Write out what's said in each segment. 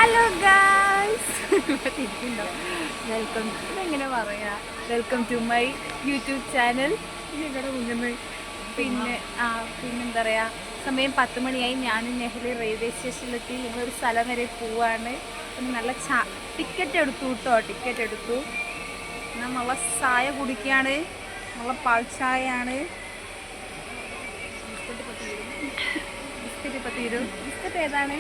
Hello guys, welcome. ഇതെങ്ങനെ പറയാ, welcome to my YouTube channel. പിന്നെന്താ പറയുക, സമയം 10 മണിയായി. ഞാനും നെഹ്ലി റെയിൽവേ സ്റ്റേഷനിലെത്തി. ഞങ്ങളൊരു സ്ഥലം വരെ പോവാണ്. പിന്നെ നല്ല ടിക്കറ്റ് എടുത്തു. ഞാൻ നല്ല ചായ കുടിക്കുകയാണ്. നല്ല പാൽ ചായയാണ്. ബിസ്ക്കറ്റ് ഇപ്പോൾ തീരും. ബിസ്ക്കറ്റ് ഏതാണ്?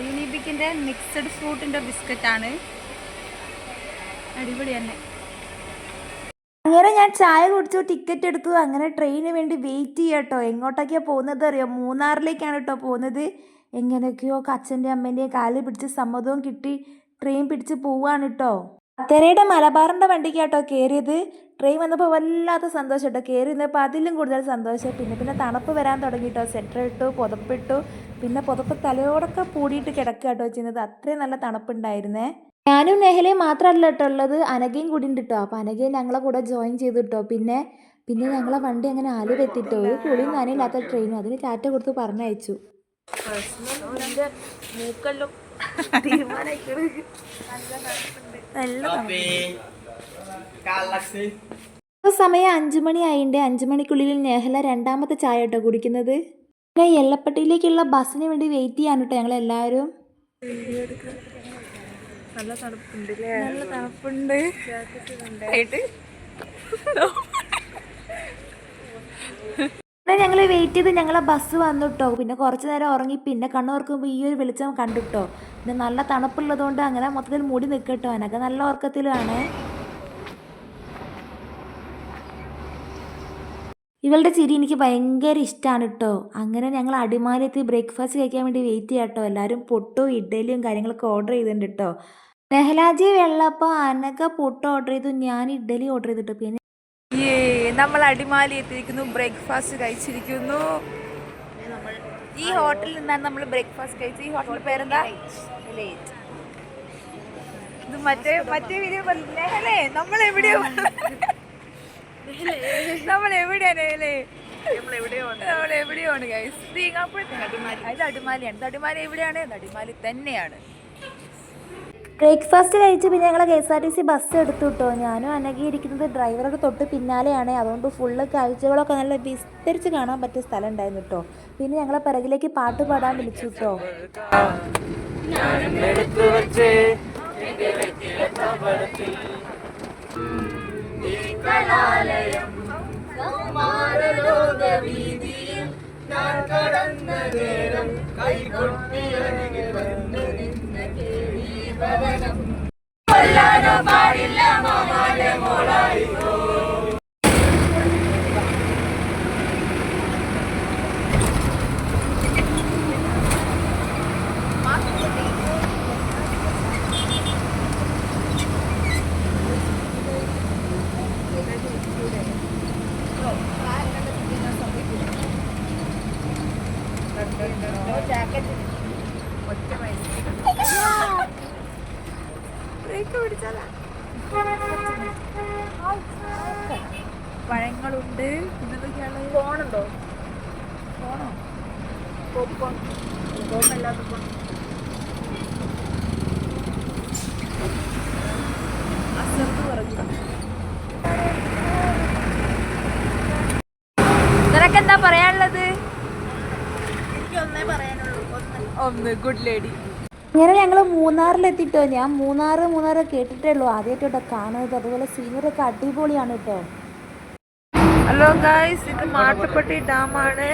യൂണിബിക്കിൻ്റെ മിക്സഡ് ഫ്രൂട്ടിൻ്റെ ബിസ്ക്കറ്റാണ്. അടിപൊളി തന്നെ. അങ്ങനെ ഞാൻ ചായ കുടിച്ചു, ടിക്കറ്റ് എടുത്തു. അങ്ങനെ ട്രെയിനിന് വേണ്ടി വെയിറ്റ് ചെയ്യാട്ടോ. എങ്ങോട്ടൊക്കെയാണ് പോകുന്നത് അറിയോ? മൂന്നാറിലേക്കാണ് കേട്ടോ പോകുന്നത്. എങ്ങനെയൊക്കെയോ അച്ഛൻ്റെ അമ്മേൻ്റെയും കാലിൽ പിടിച്ച് സമ്മതവും കിട്ടി ട്രെയിൻ പിടിച്ച് പോവാണ് കേട്ടോ. അത്തരയുടെ മലബാറിൻ്റെ വണ്ടിക്കാട്ടോ കയറിയത്. ട്രെയിൻ വന്നപ്പോൾ വല്ലാത്ത സന്തോഷം കേട്ടോ. കയറി നിന്നപ്പോൾ അതിലും കൂടുതൽ സന്തോഷം. പിന്നെ തണുപ്പ് വരാൻ തുടങ്ങി കേട്ടോ. സ്വെറ്റർ ഇട്ടു, പുതപ്പിട്ടു. പിന്നെ പുതപ്പ് തലയോടൊക്കെ പൂടിയിട്ട് കിടക്കുക കേട്ടോ ചെയ്യുന്നത്. അത്രയും നല്ല തണുപ്പുണ്ടായിരുന്നേ. ഞാനും നെഹലയും മാത്രമല്ല കേട്ടോ ഉള്ളത്, അനഘയും കൂടി ഉണ്ട് കേട്ടോ. അപ്പോൾ അനഘയും ഞങ്ങളെ കൂടെ ജോയിൻ ചെയ്തു കേട്ടോ. പിന്നെ ഞങ്ങളെ വണ്ടി അങ്ങനെ ആലുവെത്തിട്ടോ. ഒരു കുളിയും നനയില്ലാത്ത ട്രെയിനും. അതിന് ടാറ്റ കൊടുത്ത് പറഞ്ഞയച്ചു. സമയം 5 മണി ആയിണ്ട്. 5 മണിക്കുള്ളിൽ നെഹല രണ്ടാമത്തെ ചായ കേട്ടോ കുടിക്കുന്നത്. പിന്നെ എല്ലപ്പട്ടിയിലേക്കുള്ള ബസ്സിന് വേണ്ടി വെയിറ്റ് ചെയ്യാൻ കേട്ടോ ഞങ്ങളെല്ലാവരും. നല്ല തണുപ്പുണ്ട്. പിന്നെ ഞങ്ങൾ വെയിറ്റ് ചെയ്ത് ഞങ്ങളെ ബസ് വന്നു കേട്ടോ. പിന്നെ കുറച്ച് നേരം ഉറങ്ങി. പിന്നെ കണ്ണുറക്കുമ്പോൾ ഈ ഒരു വെളിച്ചം കണ്ടു കേട്ടോ. പിന്നെ നല്ല തണുപ്പുള്ളതുകൊണ്ട് അങ്ങനെ മൊത്തത്തിൽ മൂടി നിൽക്കട്ടോ. അതിനൊക്കെ നല്ല ഉറക്കത്തിലാണ്. ഇവളുടെ ചിരി എനിക്ക് ഭയങ്കര ഇഷ്ടമാണ് കേട്ടോ. അങ്ങനെ ഞങ്ങൾ അടിമാലിയെത്തി ബ്രേക്ക്ഫാസ്റ്റ് കഴിക്കാൻ വേണ്ടി വെയിറ്റ് ചെയ്യാം കേട്ടോ. എല്ലാവരും പൊട്ടും ഇഡ്ഡലിയും കാര്യങ്ങളൊക്കെ ഓർഡർ ചെയ്തിട്ടുണ്ട് കേട്ടോ. നെഹലാജി വെള്ളപ്പം, അനക പൊട്ട് ഓർഡർ ചെയ്തു. ഞാൻ ഇഡ്ഡലി ഓർഡർ ചെയ്തിട്ടു. പിന്നെ നമ്മൾ അടിമാലി എത്തിയിരിക്കുന്നു. ബ്രേക്ക്ഫാസ്റ്റ് കഴിച്ചിരിക്കുന്നു. ഈ ഹോട്ടലിൽ നിന്നാണ് നമ്മൾ ബ്രേക്ക്ഫാസ്റ്റ് കഴിച്ചത്. ഈ ഹോട്ടലിന്റെ പേരെന്താ? ഇത് മറ്റേ വീഡിയോ നെഹലേ, നമ്മൾ എവിടെയാണ് ഗൈസ്? ഇത് അടിമാലിയാണ്. അടിമാലി എവിടെയാണ്? അടിമാലി തന്നെയാണ്. ബ്രേക്ക്ഫാസ്റ്റ് കഴിച്ച് പിന്നെ ഞങ്ങൾ KSRTC ബസ് എടുത്തു കേട്ടോ. ഞാനും അനഘിയിരിക്കുന്നത് ഡ്രൈവറൊക്കെ തൊട്ട് പിന്നാലെയാണ്. അതുകൊണ്ട് ഫുള്ള് കാഴ്ചകളൊക്കെ നല്ല വിസ്തരിച്ച് കാണാൻ പറ്റിയ സ്ഥലം ഉണ്ടായിരുന്നു കേട്ടോ. പിന്നെ ഞങ്ങളെ പിറകിലേക്ക് പാട്ട് പാടാൻ വിളിച്ചു കേട്ടോ. പഴങ്ങളുണ്ട്. പിന്നെന്തൊക്കെയാണ്? ഫോണുണ്ടോ? ഫോണില്ലാത്ത ഫോൺ. നിനക്കെന്താ പറയാനുള്ളത്? എനിക്ക് ഒന്നേ പറയാനുള്ളൂ. ഒന്ന് ഗുഡ് ലേഡി. ഇങ്ങനെ ഞങ്ങൾ മൂന്നാറിലെത്തിട്ടോ. ഞാൻ മൂന്നാറ് കേട്ടിട്ടേ ഉള്ളൂ, ആദ്യമായിട്ടോ കാണുന്നത്. അതുപോലെ സീനറിയൊക്കെ അടിപൊളിയാണ് കേട്ടോ. ഹലോ ഗായ്സ്, ഇത് മാട്ടുപ്പെട്ടി ഡാമാണ്.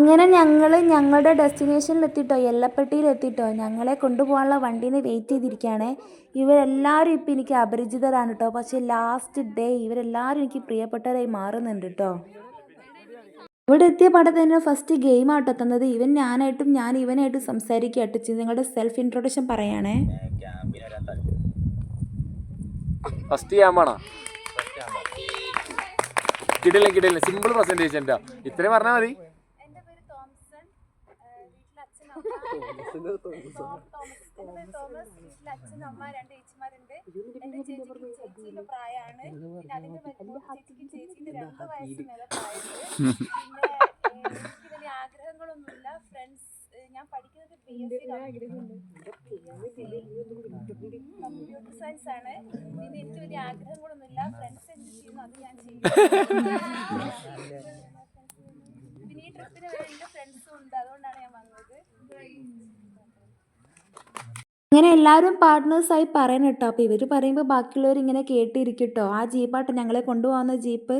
ഇങ്ങനെ ഞങ്ങളുടെ ഡെസ്റ്റിനേഷനിലെത്തിട്ടോ, എല്ലപ്പെട്ടിയിലെത്തിട്ടോ. ഞങ്ങളെ കൊണ്ടുപോകാനുള്ള വണ്ടീനെ വെയിറ്റ് ചെയ്തിരിക്കുകയാണ്. ഇവരെല്ലാവരും ഇപ്പം എനിക്ക് അപരിചിതരാണ് കേട്ടോ. പക്ഷേ ലാസ്റ്റ് ഡേ ഇവരെല്ലാവരും എനിക്ക് പ്രിയപ്പെട്ടവരായി മാറുന്നുണ്ട് കേട്ടോ. ഇവിടെ എത്തിയ പാടെ തന്നെ ഫസ്റ്റ് ഗെയിം ആട്ടോ തന്നത്. ഞാനായിട്ടും ഞാൻ ഇവനായിട്ടും സംസാരിക്കുക കേട്ടോ. നിങ്ങളുടെ സെൽഫ് ഇൻട്രൊഡക്ഷൻ പറയാണേ. ഫസ്റ്റ് ക്യാമ്പാണോ? കിടില്ല സിമ്പിൾ പ്രസന്റേഷൻ. ഇത്രയും പറഞ്ഞാൽ മതി. അച്ഛനും അമ്മ 2 ചേച്ചിമാരുണ്ട്. എന്റെ ചേച്ചിക്ക് ചേച്ചീന്റെ പ്രായമാണ്. പിന്നെ അതിന്റെ ചേച്ചിക്ക് ചേച്ചീന്റെ 2 വയസ്സ് മേലെ പ്രായമുണ്ട്. പിന്നെ എക്സ്പീരിയൻസ് ആണ്. പിന്നെ എനിക്ക് വലിയ ആഗ്രഹങ്ങളൊന്നുമില്ല. ഫ്രണ്ട്സ് എന്ത് ചെയ്യുന്നു അത് ഞാൻ ചെയ്യും. പിന്നെ ഈ ട്രിപ്പിന് വരെ എൻ്റെ ഫ്രണ്ട്സും ഉണ്ട്, അതുകൊണ്ടാണ് ഞാൻ വന്നത്. അങ്ങനെ എല്ലാവരും പാർട്ട്നേഴ്സായി പറയണം കേട്ടോ. അപ്പോൾ ഇവർ പറയുമ്പോൾ ബാക്കിയുള്ളവർ ഇങ്ങനെ കേട്ടിരിക്കട്ടോ. ആ ജീപ്പാട്ടോ ഞങ്ങളെ കൊണ്ടുപോകുന്ന ജീപ്പ്.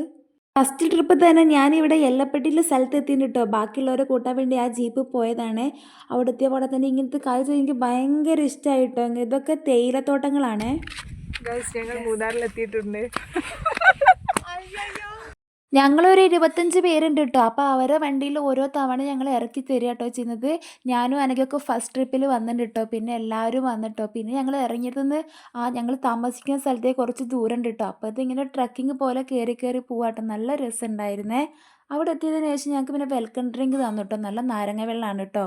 ഫസ്റ്റ് ട്രിപ്പ് തന്നെ ഞാനിവിടെ എല്ലപ്പെട്ടിയിൽ സ്ഥലത്ത് എത്തിയിട്ടുണ്ട് കേട്ടോ. ബാക്കിയുള്ളവരെ കൂട്ടാൻ വേണ്ടി ആ ജീപ്പ് പോയതാണ്. അവിടെ എത്തിയപ്പോൾ തന്നെ ഇങ്ങനത്തെ കാഴ്ച എനിക്ക് ഭയങ്കര ഇഷ്ടമായിട്ടോ. ഇതൊക്കെ തേയിലത്തോട്ടങ്ങളാണ്. ഞങ്ങൾ മൂന്നാറിലെത്തിയിട്ടുണ്ട്. ഞങ്ങളൊരു 25 പേരുണ്ട് കേട്ടോ. അപ്പോൾ അവരെ വണ്ടിയിൽ ഓരോ തവണ ഞങ്ങൾ ഇറക്കി തരിക കേട്ടോ ചെയ്യുന്നത്. ഞാനും അനക്കൊക്കെ ഫസ്റ്റ് ട്രിപ്പിൽ വന്നിട്ടുണ്ട് കേട്ടോ. പിന്നെ എല്ലാവരും വന്നിട്ടോ. പിന്നെ ഞങ്ങൾ ഇറങ്ങിയതെന്ന് ഞങ്ങൾ താമസിക്കുന്ന സ്ഥലത്തേക്ക് കുറച്ച് ദൂരം ഉണ്ട് കേട്ടോ. അപ്പോൾ ഇതിങ്ങനെ ട്രക്കിങ് പോലെ കയറി പോവാട്ടോ. നല്ല രസമുണ്ടായിരുന്നേ. അവിടെ എത്തിയതിന് ശേഷം ഞങ്ങൾക്ക് പിന്നെ വെൽക്കം ഡ്രിങ്ക് തന്നു കേട്ടോ. നല്ല നാരങ്ങ വെള്ളമാണ് കേട്ടോ.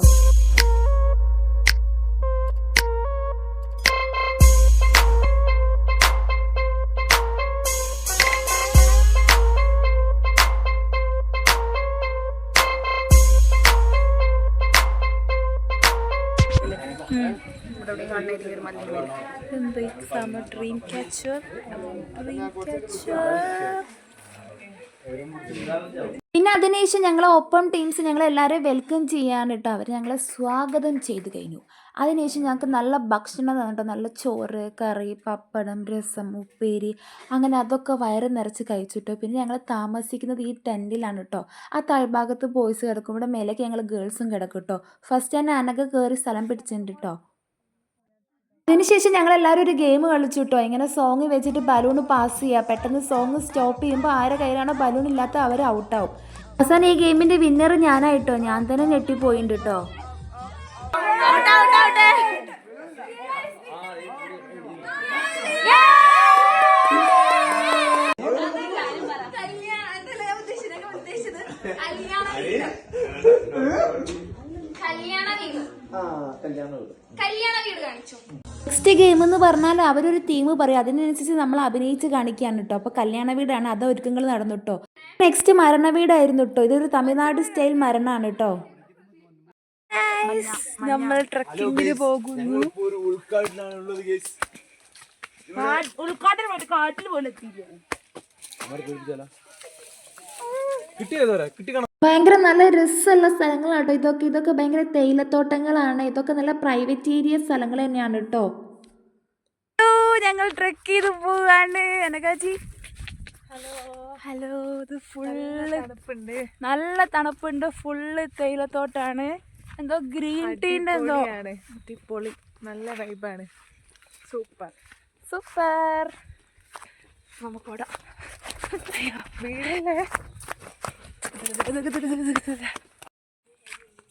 Dream catcher. പിന്നെ അതിനുശേഷം ഞങ്ങളെ ഒപ്പം ടീംസ് ഞങ്ങളെല്ലാവരെയും വെൽക്കം ചെയ്യാൻ കേട്ടോ. അവർ ഞങ്ങളെ സ്വാഗതം ചെയ്ത് കഴിഞ്ഞു. അതിനുശേഷം ഞങ്ങൾക്ക് നല്ല ഭക്ഷണം തന്നിട്ടോ. നല്ല ചോറ്, കറി, പപ്പടം, രസം, ഉപ്പേരി, അങ്ങനെ അതൊക്കെ വയറ് നിറച്ച് കഴിച്ചിട്ടോ. പിന്നെ ഞങ്ങൾ താമസിക്കുന്നത് ഈ ടെൻറ്റിലാണ് കേട്ടോ. ആ താഴ്ഭാഗത്ത് ബോയ്സ് കിടക്കും, ഇവിടെ മേലേക്ക് ഞങ്ങൾ ഗേൾസും കിടക്കും കേട്ടോ. ഫസ്റ്റ് തന്നെ അനക്ക് കയറി സ്ഥലം പിടിച്ചിട്ടുണ്ട് കേട്ടോ. അതിനുശേഷം ഞങ്ങളെല്ലാവരും ഒരു ഗെയിം കളിച്ചു കേട്ടോ. ഇങ്ങനെ സോങ് വെച്ചിട്ട് ബലൂൺ പാസ് ചെയ്യുക. പെട്ടെന്ന് സോങ് സ്റ്റോപ്പ് ചെയ്യുമ്പോൾ ആരുടെ കയ്യിലാണോ ബലൂൺ ഇല്ലാത്ത അവർ ഔട്ടാവും. അവസാനം ഈ ഗെയിമിൻ്റെ വിന്നർ ഞാനായിട്ടോ. ഞാൻ തന്നെ ഞെട്ടിപ്പോയിട്ടുണ്ട് കേട്ടോ. നെക്സ്റ്റ് ഗെയിം എന്ന് പറഞ്ഞാൽ അവരൊരു തീം പറയും, അതിനനുസരിച്ച് നമ്മൾ അഭിനയിച്ച് കാണിക്കുകയാണ് കേട്ടോ. അപ്പോൾ കല്യാണ വീടാണ്, അത് ഒരുക്കങ്ങൾ നടന്നു കേട്ടോ. നെക്സ്റ്റ് മരണ വീടായിരുന്നു കേട്ടോ. ഇതൊരു തമിഴ്നാട് സ്റ്റൈൽ മരണമാണ് കേട്ടോ. നമ്മൾ ട്രക്കിങ്ങിന് പോകുന്നു. കാട്ടിൽ പോലെ ഭയങ്കര നല്ല രസമുള്ള സ്ഥലങ്ങളാട്ടോ ഇതൊക്കെ ഭയങ്കര തേയിലത്തോട്ടങ്ങളാണ്. ഇതൊക്കെ നല്ല പ്രൈവറ്റ് ഏരിയ സ്ഥലങ്ങൾ തന്നെയാണ് കേട്ടോ. ഞങ്ങൾ ട്രക്ക് ചെയ്ത് പോവാണ്. അനകാജി ഹലോ. ഇത് ഫുള്ള് തണുപ്പുണ്ട്, നല്ല തണുപ്പുണ്ട്. ഫുള്ള് തേയിലത്തോട്ടാണ്. എന്തോ ഗ്രീൻ ടീൻ്റെ എന്തോ അടിപൊളി, നല്ല വൈബാണ്. Super super. നമുക്കോടാ വീടല്ലേ.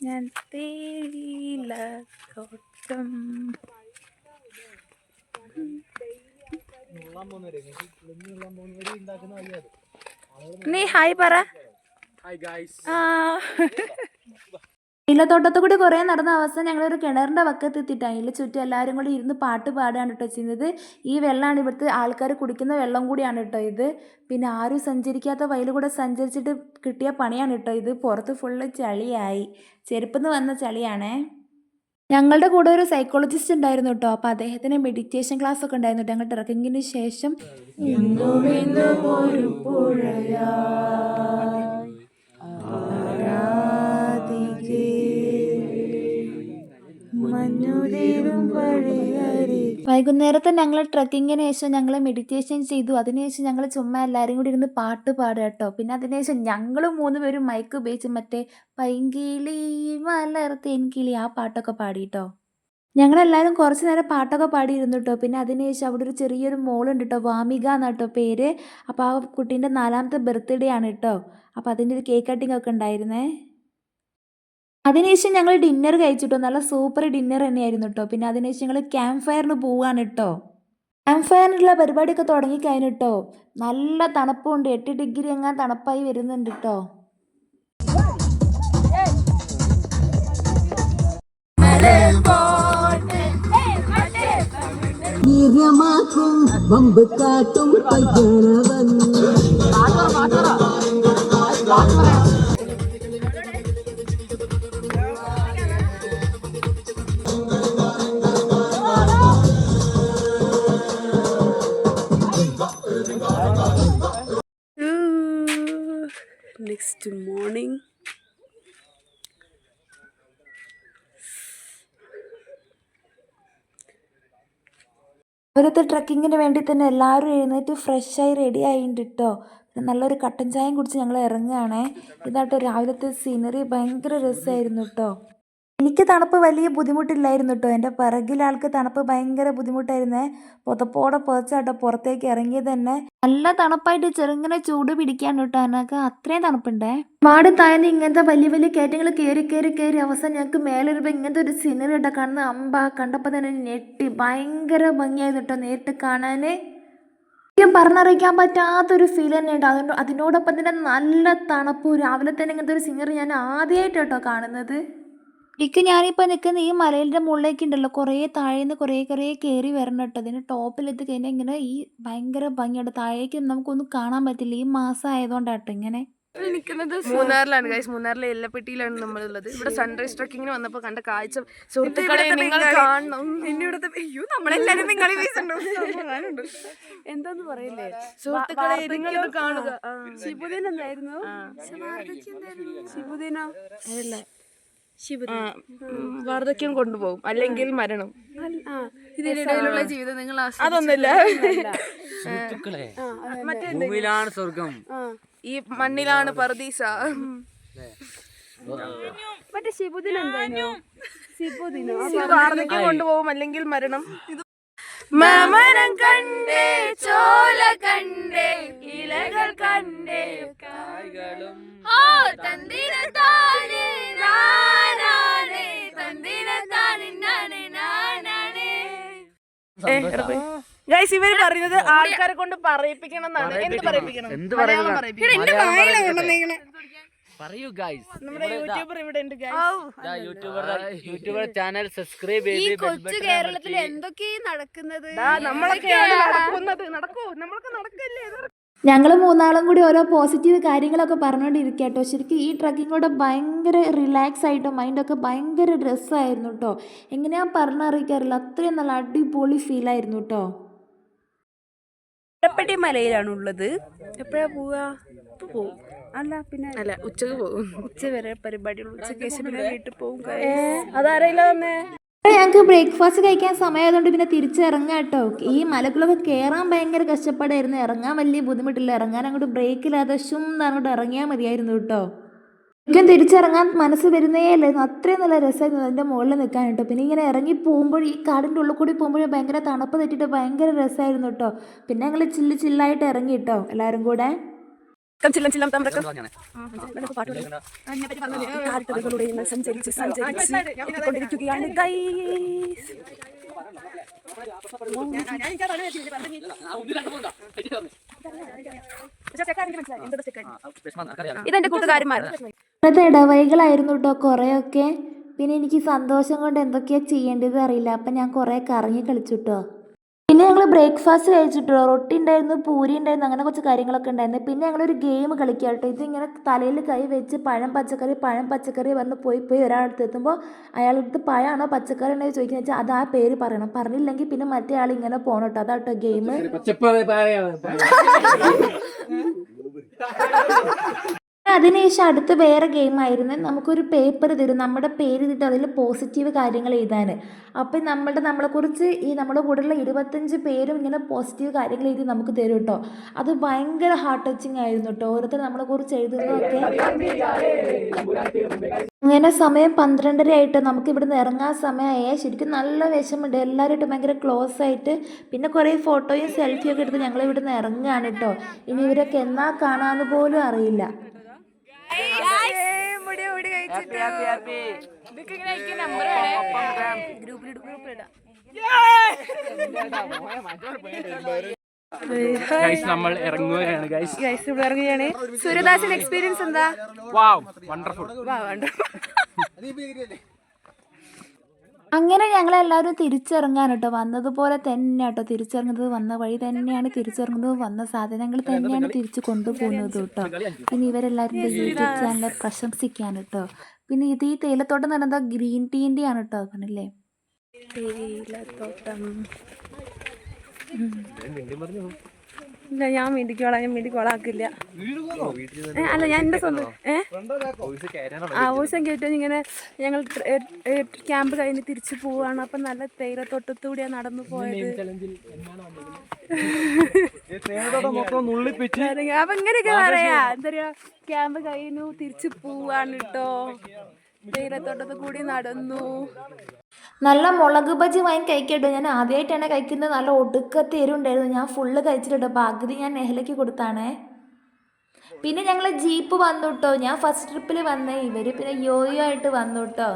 ഞാൻ തേയിലത്തോട്ടം. നീ ഹായ് പറ. Hi guys. തേയിലത്തോട്ടത്തിൽ കൂടി കുറേ നടന്ന അവസാനം ഞങ്ങളൊരു കിണറിൻ്റെ വക്കത്ത് എത്തിയിട്ടാണ്. അതിൽ ചുറ്റും എല്ലാവരും കൂടി ഇരുന്ന് പാട്ട് പാടുകയാണ് കേട്ടോ ചെയ്യുന്നത്. ഈ വെള്ളമാണ് ഇവിടുത്തെ ആൾക്കാർ കുടിക്കുന്ന വെള്ളം കൂടിയാണ് കേട്ടോ ഇത്. പിന്നെ ആരും സഞ്ചരിക്കാത്ത വയലിൽ കൂടെ സഞ്ചരിച്ചിട്ട് കിട്ടിയ പണിയാണ് കേട്ടോ ഇത്. പുറത്ത് ഫുള്ള് ചളിയായി, ചെരുപ്പെന്ന് വന്ന ചളിയാണേ. ഞങ്ങളുടെ കൂടെ ഒരു സൈക്കോളജിസ്റ്റ് ഉണ്ടായിരുന്നു കേട്ടോ. അപ്പോൾ അദ്ദേഹത്തിന് മെഡിറ്റേഷൻ ക്ലാസ് ഒക്കെ ഉണ്ടായിരുന്നു കേട്ടോ. ഞങ്ങൾ ട്രക്കിങ്ങിന് ശേഷം വൈകുന്നേരത്തെ ഞങ്ങൾ ട്രക്കിങ്ങിന് ശേഷം ഞങ്ങൾ മെഡിറ്റേഷൻ ചെയ്തു. അതിനുശേഷം ഞങ്ങൾ ചുമ്മാ എല്ലാവരും കൂടി ഇരുന്ന് പാട്ട് പാടുക കേട്ടോ. പിന്നെ അതിനുശേഷം ഞങ്ങൾ 3 പേരും മൈക്ക് ഉപയോഗിച്ച് മറ്റേ പൈങ്കിളി മലർത്തേൻകിളി ആ പാട്ടൊക്കെ പാടിട്ടോ. ഞങ്ങളെല്ലാവരും കുറച്ച് നേരം പാട്ടൊക്കെ പാടിയിരുന്നു കേട്ടോ. പിന്നെ അതിനുശേഷം അവിടെ ഒരു ചെറിയൊരു മോളുണ്ട് കേട്ടോ, വാമിക എന്നാട്ടോ പേര്. അപ്പോൾ ആ കുട്ടീൻ്റെ 4ാമത്തെ ബർത്ത്ഡേ ആണ് കേട്ടോ. അപ്പോൾ അതിൻ്റെ ഒരു കേക്ക് കട്ടിംഗ് ഒക്കെ ഉണ്ടായിരുന്നേ. അതിനുശേഷം ഞങ്ങൾ ഡിന്നർ കഴിച്ചിട്ടോ. നല്ല സൂപ്പർ ഡിന്നർ തന്നെയായിരുന്നു കേട്ടോ. പിന്നെ അതിനുശേഷം ഞങ്ങൾ ക്യാമ്പ് ഫയറിന് പോവാണ് കേട്ടോ. ക്യാമ്പ് ഫയറിനുള്ള പരിപാടിയൊക്കെ തുടങ്ങിക്കഴിഞ്ഞു കേട്ടോ. നല്ല തണുപ്പുണ്ട്, 8 ഡിഗ്രി എങ്ങാൻ തണുപ്പായി വരുന്നുണ്ട് കേട്ടോ. വമ്പ് കാട്ടും പയ്യനവൻ അവരത്തെ ട്രക്കിങ്ങിന് വേണ്ടി തന്നെ എല്ലാവരും എഴുന്നേറ്റ് ഫ്രഷായി റെഡി ആയിട്ടുണ്ട് കേട്ടോ. പിന്നെ നല്ലൊരു കട്ടൻ ചായയും കുടിച്ച് ഞങ്ങൾ ഇറങ്ങുകയാണേ. ഇതാട്ടോ രാവിലത്തെ സീനറി ഭയങ്കര രസമായിരുന്നു കേട്ടോ. എനിക്ക് തണുപ്പ് വലിയ ബുദ്ധിമുട്ടില്ലായിരുന്നു കേട്ടോ. എൻ്റെ പിറകിലെ ആൾക്ക് തണുപ്പ് ഭയങ്കര ബുദ്ധിമുട്ടായിരുന്നേ. പുതപ്പോടെ പുതച്ചാട്ടോ പുറത്തേക്ക് ഇറങ്ങിയത് തന്നെ. നല്ല തണുപ്പായിട്ട് ചെറുങ്ങനെ ചൂട് പിടിക്കാൻ കേട്ടോ. എന്നൊക്കെ അത്രയും തണുപ്പുണ്ടേ. ഒരുപാട് താഴ്ന്ന് ഇങ്ങനത്തെ വലിയ വലിയ കയറ്റങ്ങൾ കയറി അവസാനം ഞങ്ങൾക്ക് മേലെ വരുമ്പോൾ ഇങ്ങനത്തെ ഒരു സീനറി കേട്ടോ കാണുന്ന കണ്ടപ്പോൾ തന്നെ ഞെട്ടി. ഭയങ്കര ഭംഗിയായിരുന്നു കേട്ടോ നേരിട്ട് കാണാൻ. പറഞ്ഞറിയിക്കാൻ പറ്റാത്തൊരു ഫീൽ തന്നെയുണ്ട്. അതിനോടൊപ്പം തന്നെ നല്ല തണുപ്പ്. രാവിലെ തന്നെ ഇങ്ങനത്തെ ഒരു സീനറി ഞാൻ ആദ്യമായിട്ട് കേട്ടോ കാണുന്നത്. ഞാനിപ്പോൾ നിൽക്കുന്ന ഈ മലയുടെ മുകളിലേക്ക് ഉണ്ടല്ലോ കുറേ താഴേന്ന് കുറേ കയറി വരണം കേട്ടോ. അതിന് ടോപ്പിലെത്തി കഴിഞ്ഞാൽ ഇങ്ങനെ ഈ ഭയങ്കര ഭംഗിയുണ്ട്. താഴേക്ക് നമുക്കൊന്നും കാണാൻ പറ്റില്ല ഈ മാസം ആയതുകൊണ്ടാട്ടോ ഇങ്ങനെ. നിൽക്കുന്നത് മൂന്നാറിലാണ് ഗൈസ്. മൂന്നാറിലെ എല്ലപ്പെട്ടിയിലാണ് നമ്മളുള്ളത്. ഇവിടെ സൺറൈസ് ട്രക്കിങ്ങിന് വന്നപ്പോൾ കണ്ട കാഴ്ച സുഹൃത്തുക്കളെ നിങ്ങൾ കാണണം. നമ്മളെല്ലാരും എന്താന്ന് പറയില്ലേ സുഹൃത്തുക്കളെ നിങ്ങൾ കാണുക. ശിബുദിനം എന്തായിരുന്നു? ശിബുദിനം വാർദ്ധക്യം കൊണ്ടുപോകും അല്ലെങ്കിൽ മരണം. ഇതിനിടയിലുള്ള ജീവിതം നിങ്ങൾ അതൊന്നുമില്ല. ഭൂമിയിലാണ് സ്വർഗം, ഈ മണ്ണിലാണ് പർദീസ. മറ്റേ ശിബുദിനം എന്തായിരുന്നു? ശിബുദിനം വാർദ്ധക്യം കൊണ്ടുപോകും അല്ലെങ്കിൽ മരണം. മമരം കണ്ടേ ചോല കണ്ടേ ഇലകൾ കണ്ടേ കായ്കളും ഗൈസ് ഇവര് പറയുന്നത് ആൾക്കാരെ കൊണ്ട് പറയിപ്പിക്കണം എന്നാണ്. എന്ത് പറയിപ്പിക്കണം? മലയാളം പറയിപ്പിക്കണം. പറയൂ ഗൈസ്. നമ്മുടെ യൂട്യൂബർ ഇവിടെ ഉണ്ട്. യൂട്യൂബർ ചാനൽ സബ്സ്ക്രൈബ് ചെയ്ത് കൊച്ചു കേരളത്തിൽ എന്തൊക്കെയാണ് നടക്കുന്നത്? നമ്മളൊക്കെയാണ് നടക്കുന്നത്. നടക്കൂ, നമ്മളൊക്കെ നടക്കല്ലേ. ഞങ്ങൾ മൂന്നാളും കൂടി ഓരോ പോസിറ്റീവ് കാര്യങ്ങളൊക്കെ പറഞ്ഞുകൊണ്ടിരിക്കുക കേട്ടോ. ശരിക്കും ഈ ട്രക്കിങ്ങിലൂടെ ഭയങ്കര റിലാക്സ് ആയിട്ടോ മൈൻഡൊക്കെ ഭയങ്കര രസമായിരുന്നു കേട്ടോ. എങ്ങനെയാ പറഞ്ഞറിയിക്കാറില്ല, അത്രയും നല്ല അടിപൊളി ഫീലായിരുന്നു കേട്ടോ. എടപ്പടി മലയിലാണുള്ളത്. എപ്പോഴാ പോവുക? ഇപ്പൊ പോവും. അല്ല ഉച്ചക്ക് പോകും. ഉച്ച വരെ പരിപാടികൾ. ഉച്ചയ്ക്ക് ശേഷം പിന്നെ വീട്ടിൽ പോകും. അതാരയില്ല വന്നേ. ഞങ്ങൾക്ക് ബ്രേക്ക്ഫാസ്റ്റ് കഴിക്കാൻ സമയമായതുകൊണ്ട് പിന്നെ തിരിച്ചിറങ്ങാം കേട്ടോ. ഈ മലകളൊക്കെ കയറാൻ ഭയങ്കര കഷ്ടപ്പാടായിരുന്നു. ഇറങ്ങാൻ വലിയ ബുദ്ധിമുട്ടില്ല. ഇറങ്ങാൻ അങ്ങോട്ട് ബ്രേക്കില്ലാതെ അങ്ങോട്ട് ഇറങ്ങിയാൽ മതിയായിരുന്നു കേട്ടോ. എനിക്കും തിരിച്ചിറങ്ങാൻ മനസ്സ് വരുന്നേ അല്ലായിരുന്നു. അത്രയും നല്ല രസമായിരുന്നു അതിൻ്റെ മുകളിൽ നിൽക്കാൻ കേട്ടോ. പിന്നെ ഇങ്ങനെ ഇറങ്ങി പോകുമ്പോൾ ഈ കാടിൻ്റെ ഉള്ളിൽ കൂടി പോകുമ്പോഴേ ഭയങ്കര തണുപ്പ് തെറ്റിയിട്ട് ഭയങ്കര രസമായിരുന്നു കേട്ടോ. പിന്നെ ഞങ്ങൾ ചില്ലായിട്ട് ഇറങ്ങി കേട്ടോ എല്ലാവരും കൂടെ. സഞ്ചരിച്ചുകൊണ്ടിരിക്കുകയാണ് ഗൈസ്. ഇതെന്റെ കൂട്ടുകാരന്മാർ. ഇടവഴികളായിരുന്നു കേട്ടോ കുറേയൊക്കെ. പിന്നെ എനിക്ക് സന്തോഷം കൊണ്ട് എന്തൊക്കെയാ ചെയ്യേണ്ടത് അറിയില്ല. അപ്പം ഞാൻ കുറേ കറങ്ങി കളിച്ചു കേട്ടോ. പിന്നെ ഞങ്ങൾ ബ്രേക്ക്ഫാസ്റ്റ് കഴിച്ചിട്ടോ. റൊട്ടി ഉണ്ടായിരുന്നു, പൂരി ഉണ്ടായിരുന്നു, അങ്ങനെ കുറച്ച് കാര്യങ്ങളൊക്കെ ഉണ്ടായിരുന്നു. പിന്നെ ഞങ്ങളൊരു ഗെയിം കളിക്കുക കേട്ടോ. ഇതിങ്ങനെ തലയിൽ കൈ വെച്ച് പഴം പച്ചക്കറി പറഞ്ഞ് പോയി ഒരാളടുത്ത് എത്തുമ്പോൾ അയാളടുത്ത് പഴമാണോ പച്ചക്കറി ഉണ്ടോ ചോദിക്കുന്നത് വെച്ചാൽ അത് ആ പേര് പറയണം. പറഞ്ഞില്ലെങ്കിൽ പിന്നെ മറ്റേ ആൾ ഇങ്ങനെ പോകണം കേട്ടോ. അതാട്ടോ ഗെയിം. അതിനുശേഷം അടുത്ത് വേറെ ഗെയിമായിരുന്നു. നമുക്കൊരു പേപ്പർ തരും, നമ്മുടെ പേര് ഇതിട്ട് അതിൽ പോസിറ്റീവ് കാര്യങ്ങൾ എഴുതാൻ. അപ്പം നമ്മളെക്കുറിച്ച് നമ്മുടെ കൂടെയുള്ള 25 പേരും ഇങ്ങനെ പോസിറ്റീവ് കാര്യങ്ങൾ എഴുതി നമുക്ക് തരും കേട്ടോ. അത് ഭയങ്കര ഹാർട്ട് ടച്ചിങ് ആയിരുന്നു കേട്ടോ. ഓരോരുത്തർ നമ്മളെക്കുറിച്ച് എഴുതുന്നതൊക്കെ. അങ്ങനെ സമയം 12:30 ആയിട്ട് നമുക്ക് ഇവിടുന്ന് ഇറങ്ങാൻ സമയമായേ. ശരിക്കും നല്ല വിഷമമുണ്ട്. എല്ലാവരുമായിട്ട് ഭയങ്കര ക്ലോസ് ആയിട്ട് പിന്നെ കുറേ ഫോട്ടോയും സെൽഫിയൊക്കെ എടുത്ത് ഞങ്ങൾ ഇവിടുന്ന് ഇറങ്ങുകയാണ് കേട്ടോ. ഇനി ഇവരൊക്കെ എന്നാ കാണാമെന്ന് പോലും അറിയില്ല. നമ്മൾ ഇറങ്ങുകയാണ് ഇറങ്ങുകയാണ്. സൂര്യദാസിന്റെ എക്സ്പീരിയൻസ് എന്താ? വണ്ടർഫുൾ. അങ്ങനെ ഞങ്ങളെല്ലാവരും തിരിച്ചിറങ്ങാൻ കേട്ടോ. വന്നതുപോലെ തന്നെ കേട്ടോ തിരിച്ചിറങ്ങുന്നത്. വന്ന വഴി തന്നെയാണ് തിരിച്ചിറങ്ങുന്നത്. വന്ന സാധനങ്ങൾ തന്നെയാണ് തിരിച്ച് കൊണ്ടുപോകുന്നത് കേട്ടോ. പിന്നെ ഇവരെല്ലാവരും യൂട്യൂബ് ചാനൽ പ്രശംസിക്കാൻ കേട്ടോ. പിന്നെ ഈ തേയിലത്തോട്ടം എന്ന് പറയുന്നത് ഗ്രീൻ ടീൻ്റെ ആണ് കേട്ടോ. പറഞ്ഞില്ലേ തേയിലത്തോട്ടം. ഇല്ല ഞാൻ വീട്ടിക്കോളാക്കില്ല. അല്ല ഞാൻ എൻ്റെ സ്വന്തം വോയിസും കേട്ടോ. ഇങ്ങനെ ഞങ്ങൾ ക്യാമ്പ് കഴിഞ്ഞ് തിരിച്ചു പോവാണ്. അപ്പം നല്ല തേയിലത്തോട്ടത്തൂടെയാണ് നടന്നു പോയത്. അപ്പൊ ഇങ്ങനെയൊക്കെ പറയാ. എന്താ പറയാ, ക്യാമ്പ് കഴിഞ്ഞു തിരിച്ചു പോവാണ് കേട്ടോ. തേയിലത്തോട്ടത്തിൽ കൂടി നടന്നു. നല്ല മുളക് ബജി വാങ്ങി കഴിക്കട്ടോ. ഞാൻ ആദ്യമായിട്ടാണ് കഴിക്കുന്നത്. നല്ല ഒടുക്കത്തെ എരിവുണ്ടായിരുന്നു. ഞാൻ ഫുള്ള് കഴിച്ചിട്ടോ. പകുതി ഞാൻ നെഹലയ്ക്ക് കൊടുത്താണേ. പിന്നെ ഞങ്ങൾ ജീപ്പ് വന്നു കേട്ടോ. ഞാൻ ഫസ്റ്റ് ട്രിപ്പിൽ വന്നേ. ഇവർ പിന്നെ യോയോ ആയിട്ട് വന്നു കേട്ടോ.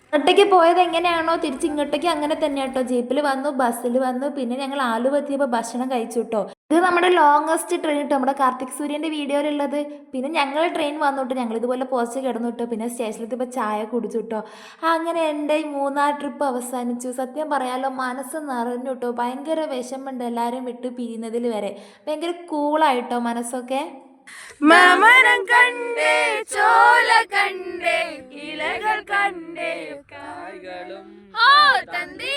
അങ്ങോട്ടേക്ക് പോയത് എങ്ങനെയാണോ തിരിച്ച് ഇങ്ങോട്ടേക്ക് അങ്ങനെ തന്നെ കേട്ടോ. ജീപ്പിൽ വന്നു, ബസ്സിൽ വന്നു. പിന്നെ ഞങ്ങൾ ആലുവ എത്തിയപ്പോൾ ഭക്ഷണം കഴിച്ചു കേട്ടോ. ഇത് നമ്മുടെ ലോങ്ങസ്റ്റ് ട്രെയിൻ കേട്ടോ, നമ്മുടെ കാർത്തിക് സൂര്യൻ്റെ വീഡിയോയിലുള്ളത്. പിന്നെ ഞങ്ങൾ ട്രെയിൻ വന്നു കേട്ടോ. ഞങ്ങൾ ഇതുപോലെ പോസ്റ്റ് കിടന്നു കേട്ടോ. പിന്നെ സ്റ്റേഷനിലെത്തിയപ്പോൾ ചായ കുടിച്ചു കേട്ടോ. അങ്ങനെ എൻ്റെ ഈ 3 ട്രിപ്പ് അവസാനിച്ചു. സത്യം പറയാലോ, മനസ്സ് നിറഞ്ഞു കേട്ടോ. ഭയങ്കര വിഷമമുണ്ട് എല്ലാവരും വിട്ട് പിരിയുന്നതിൽ വരെ. ഭയങ്കര കൂളായിട്ടോ മനസ്സൊക്കെ. മാമരം കണ്ടേ, ചോല കണ്ടേ, ഇലകൾ കണ്ടേ, കായ്കളും തന്തി